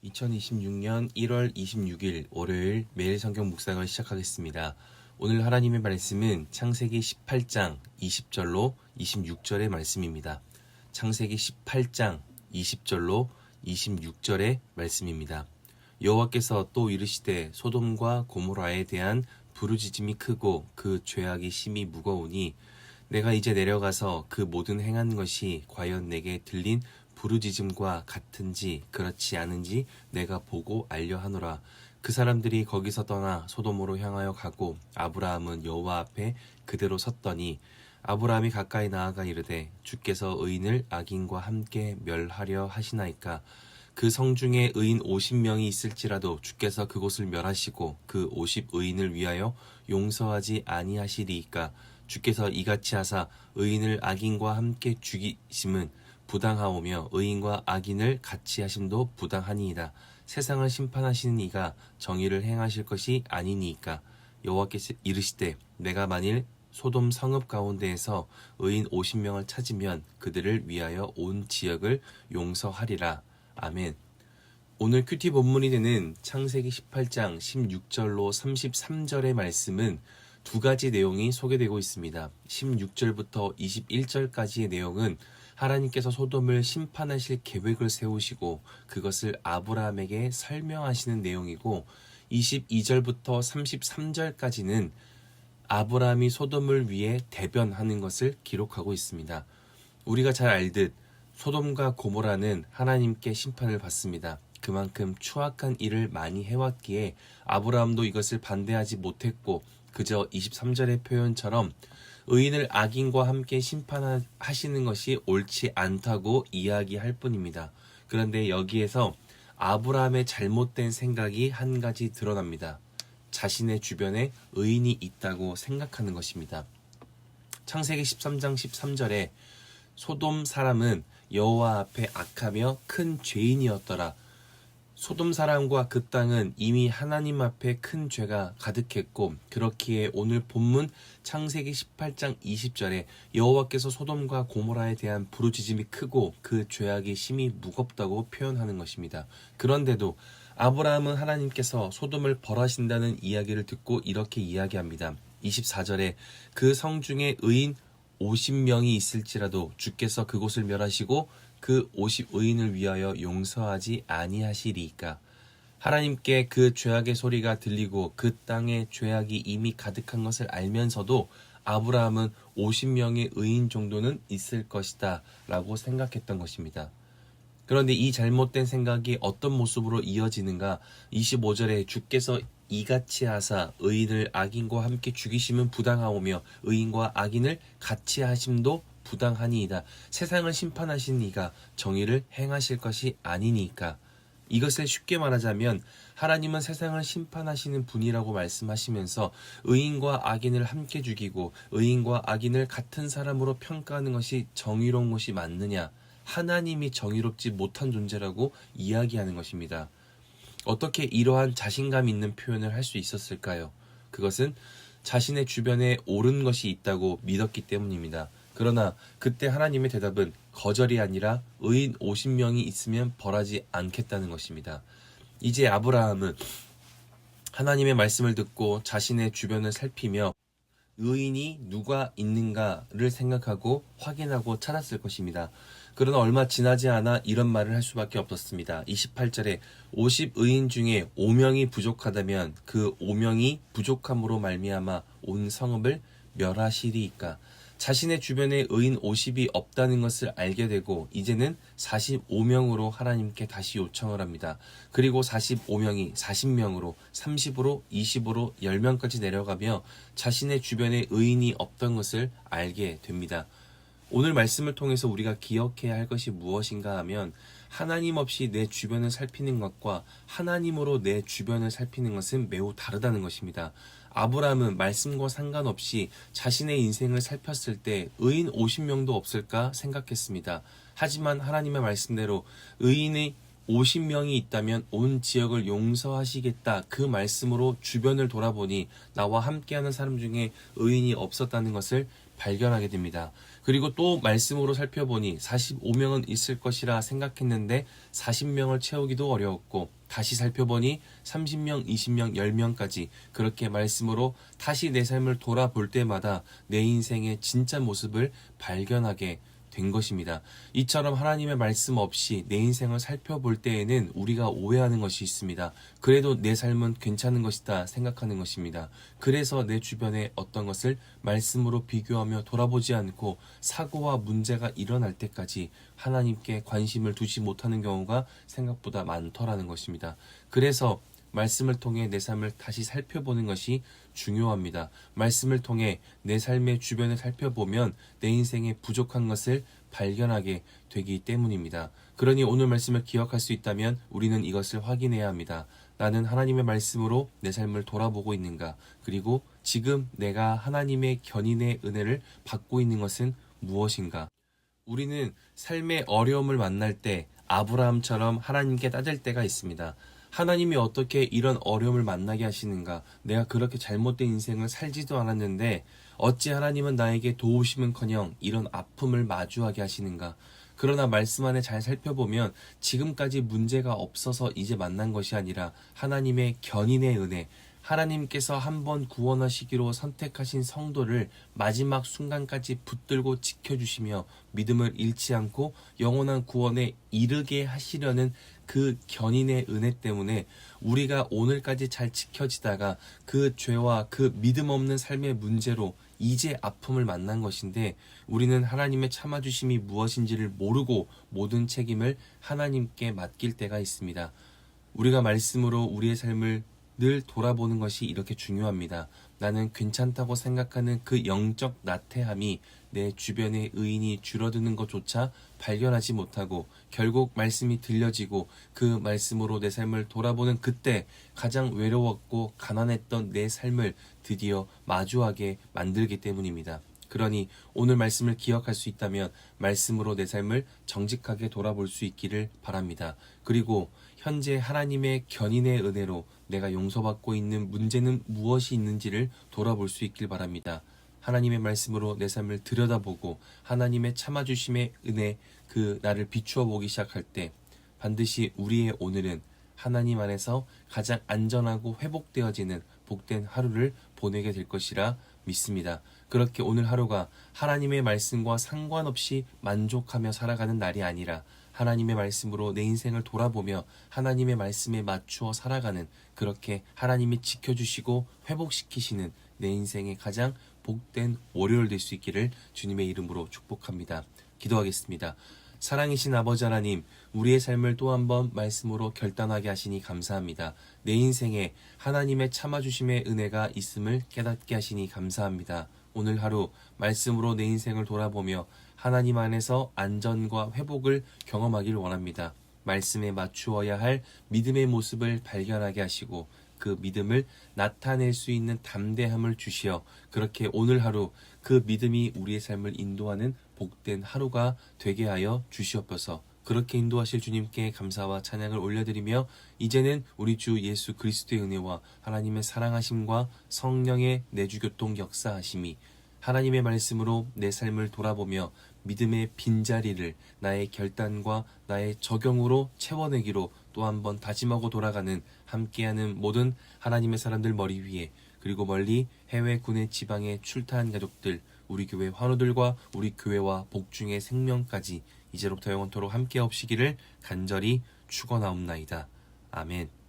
2026년 1월 26일 월요일 매일 성경 묵상을 시작하겠습니다. 오늘 하나님의 말씀은 창세기 18장 20절로 26절의 말씀입니다. 창세기 18장 20절로 26절의 말씀입니다. 여호와께서 또 이르시되 소돔과 고모라에 대한 부르짖음이 크고 그 죄악이 심히 무거우니 내가 이제 내려가서 그 모든 행한 것이 과연 내게 들린 부르짖음과 같은지 그렇지 않은지 내가 보고 알려 하노라. 그 사람들이 거기서 떠나 소돔으로 향하여 가고 아브라함은 여호와 앞에 그대로 섰더니 아브라함이 가까이 나아가 이르되 주께서 의인을 악인과 함께 멸하려 하시나이까. 그 성중에 의인 50명이 있을지라도 주께서 그곳을 멸하시고 그 50 의인을 위하여 용서하지 아니하시리이까. 주께서 이같이 하사 의인을 악인과 함께 죽이심은 부당하오며 의인과 악인을 같이 하심도 부당하니이다. 세상을 심판하시는 이가 정의를 행하실 것이 아니니이까. 여호와께서 이르시되 내가 만일 소돔 성읍 가운데에서 의인 50명을 찾으면 그들을 위하여 온 지역을 용서하리라. 아멘. 오늘 큐티 본문이 되는 창세기 18장 16절로 33절의 말씀은 두 가지 내용이 소개되고 있습니다. 16절부터 21절까지의 내용은 하나님께서 소돔을 심판하실 계획을 세우시고 그것을 아브라함에게 설명하시는 내용이고 22절부터 33절까지는 아브라함이 소돔을 위해 대변하는 것을 기록하고 있습니다. 우리가 잘 알듯 소돔과 고모라는 하나님께 심판을 받습니다. 그만큼 추악한 일을 많이 해왔기에 아브라함도 이것을 반대하지 못했고 그저 23절의 표현처럼 의인을 악인과 함께 심판하시는 것이 옳지 않다고 이야기할 뿐입니다. 그런데 여기에서 아브라함의 잘못된 생각이 한 가지 드러납니다. 자신의 주변에 의인이 있다고 생각하는 것입니다. 창세기 13장 13절에 소돔 사람은 여호와 앞에 악하며 큰 죄인이었더라. 소돔 사람과 그 땅은 이미 하나님 앞에 큰 죄가 가득했고 그렇기에 오늘 본문 창세기 18장 20절에 여호와께서 소돔과 고모라에 대한 부르짖음이 크고 그 죄악이 심히 무겁다고 표현하는 것입니다. 그런데도 아브라함은 하나님께서 소돔을 벌하신다는 이야기를 듣고 이렇게 이야기합니다. 24절에 그 성중에 의인 50명이 있을지라도 주께서 그곳을 멸하시고 그 50 의인을 위하여 용서하지 아니하시리이까. 하나님께 그 죄악의 소리가 들리고 그 땅에 죄악이 이미 가득한 것을 알면서도 아브라함은 50명의 의인 정도는 있을 것이다 라고 생각했던 것입니다. 그런데 이 잘못된 생각이 어떤 모습으로 이어지는가? 25절에 주께서 이같이 하사 의인을 악인과 함께 죽이심은 부당하오며 의인과 악인을 같이 하심도 부당하니이다. 세상을 심판하신 이가 정의를 행하실 것이 아니니까. 이것을 쉽게 말하자면 하나님은 세상을 심판하시는 분이라고 말씀하시면서 의인과 악인을 함께 죽이고 의인과 악인을 같은 사람으로 평가하는 것이 정의로운 것이 맞느냐? 하나님이 정의롭지 못한 존재라고 이야기하는 것입니다. 어떻게 이러한 자신감 있는 표현을 할 수 있었을까요? 그것은 자신의 주변에 옳은 것이 있다고 믿었기 때문입니다. 그러나 그때 하나님의 대답은 거절이 아니라 의인 50명이 있으면 벌하지 않겠다는 것입니다. 이제 아브라함은 하나님의 말씀을 듣고 자신의 주변을 살피며 의인이 누가 있는가를 생각하고 확인하고 찾았을 것입니다. 그러나 얼마 지나지 않아 이런 말을 할 수밖에 없었습니다. 28절에 50 의인 중에 5명이 부족하다면 그 5명이 부족함으로 말미암아 온 성읍을 멸하시리이까. 자신의 주변에 의인 50이 없다는 것을 알게 되고 이제는 45명으로 하나님께 다시 요청을 합니다. 그리고 45명이 40명으로 30으로 20으로 10명까지 내려가며 자신의 주변에 의인이 없던 것을 알게 됩니다. 오늘 말씀을 통해서 우리가 기억해야 할 것이 무엇인가 하면 하나님 없이 내 주변을 살피는 것과 하나님으로 내 주변을 살피는 것은 매우 다르다는 것입니다. 아브라함은 말씀과 상관없이 자신의 인생을 살폈을 때 의인 50명도 없을까 생각했습니다. 하지만 하나님의 말씀대로 의인이 50명이 있다면 온 지역을 용서하시겠다. 그 말씀으로 주변을 돌아보니 나와 함께하는 사람 중에 의인이 없었다는 것을 발견하게 됩니다. 그리고 또 말씀으로 살펴보니 45명은 있을 것이라 생각했는데 40명을 채우기도 어려웠고, 다시 살펴보니 30명, 20명, 10명까지 그렇게 말씀으로 다시 내 삶을 돌아볼 때마다 내 인생의 진짜 모습을 발견하게 된 것입니다. 이처럼 하나님의 말씀 없이 내 인생을 살펴볼 때에는 우리가 오해하는 것이 있습니다. 그래도 내 삶은 괜찮은 것이다 생각하는 것입니다. 그래서 내 주변에 어떤 것을 말씀으로 비교하며 돌아보지 않고 사고와 문제가 일어날 때까지 하나님께 관심을 두지 못하는 경우가 생각보다 많더라는 것입니다. 그래서 말씀을 통해 내 삶을 다시 살펴보는 것이 중요합니다. 말씀을 통해 내 삶의 주변을 살펴보면 내 인생에 부족한 것을 발견하게 되기 때문입니다. 그러니 오늘 말씀을 기억할 수 있다면 우리는 이것을 확인해야 합니다. 나는 하나님의 말씀으로 내 삶을 돌아보고 있는가? 그리고 지금 내가 하나님의 견인의 은혜를 받고 있는 것은 무엇인가? 우리는 삶의 어려움을 만날 때 아브라함처럼 하나님께 따질 때가 있습니다. 하나님이 어떻게 이런 어려움을 만나게 하시는가? 내가 그렇게 잘못된 인생을 살지도 않았는데 어찌 하나님은 나에게 도우심은커녕 이런 아픔을 마주하게 하시는가? 그러나 말씀 안에 잘 살펴보면 지금까지 문제가 없어서 이제 만난 것이 아니라 하나님의 견인의 은혜, 하나님께서 한번 구원하시기로 선택하신 성도를 마지막 순간까지 붙들고 지켜주시며 믿음을 잃지 않고 영원한 구원에 이르게 하시려는 그 견인의 은혜 때문에 우리가 오늘까지 잘 지켜지다가 그 죄와 그 믿음 없는 삶의 문제로 이제 아픔을 만난 것인데, 우리는 하나님의 참아주심이 무엇인지를 모르고 모든 책임을 하나님께 맡길 때가 있습니다. 우리가 말씀으로 우리의 삶을 늘 돌아보는 것이 이렇게 중요합니다. 나는 괜찮다고 생각하는 그 영적 나태함이 내 주변의 의인이 줄어드는 것조차 발견하지 못하고 결국 말씀이 들려지고 그 말씀으로 내 삶을 돌아보는 그때 가장 외로웠고 가난했던 내 삶을 드디어 마주하게 만들기 때문입니다. 그러니 오늘 말씀을 기억할 수 있다면 말씀으로 내 삶을 정직하게 돌아볼 수 있기를 바랍니다. 그리고 현재 하나님의 견인의 은혜로 내가 용서받고 있는 문제는 무엇이 있는지를 돌아볼 수 있길 바랍니다. 하나님의 말씀으로 내 삶을 들여다보고 하나님의 참아주심의 은혜, 그 나를 비추어 보기 시작할 때 반드시 우리의 오늘은 하나님 안에서 가장 안전하고 회복되어지는 복된 하루를 보내게 될 것이라 믿습니다. 그렇게 오늘 하루가 하나님의 말씀과 상관없이 만족하며 살아가는 날이 아니라 하나님의 말씀으로 내 인생을 돌아보며 하나님의 말씀에 맞추어 살아가는, 그렇게 하나님이 지켜주시고 회복시키시는 내 인생의 가장 복된 월요일 될 수 있기를 주님의 이름으로 축복합니다. 기도하겠습니다. 사랑이신 아버지 하나님, 우리의 삶을 또 한 번 말씀으로 결단하게 하시니 감사합니다. 내 인생에 하나님의 참아주심의 은혜가 있음을 깨닫게 하시니 감사합니다. 오늘 하루 말씀으로 내 인생을 돌아보며 하나님 안에서 안전과 회복을 경험하길 원합니다. 말씀에 맞추어야 할 믿음의 모습을 발견하게 하시고 그 믿음을 나타낼 수 있는 담대함을 주시어 그렇게 오늘 하루 그 믿음이 우리의 삶을 인도하는 복된 하루가 되게 하여 주시옵소서. 그렇게 인도하실 주님께 감사와 찬양을 올려드리며 이제는 우리 주 예수 그리스도의 은혜와 하나님의 사랑하심과 성령의 내주교통 역사하심이 하나님의 말씀으로 내 삶을 돌아보며 믿음의 빈자리를 나의 결단과 나의 적용으로 채워내기로 또 한 번 다짐하고 돌아가는 함께하는 모든 하나님의 사람들 머리 위에, 그리고 멀리 해외 국내 지방에 출타한 가족들, 우리 교회 환우들과 우리 교회와 복중의 생명까지 이제로부터 영원토록 함께 없시기를 간절히 축원하옵나이다. 아멘.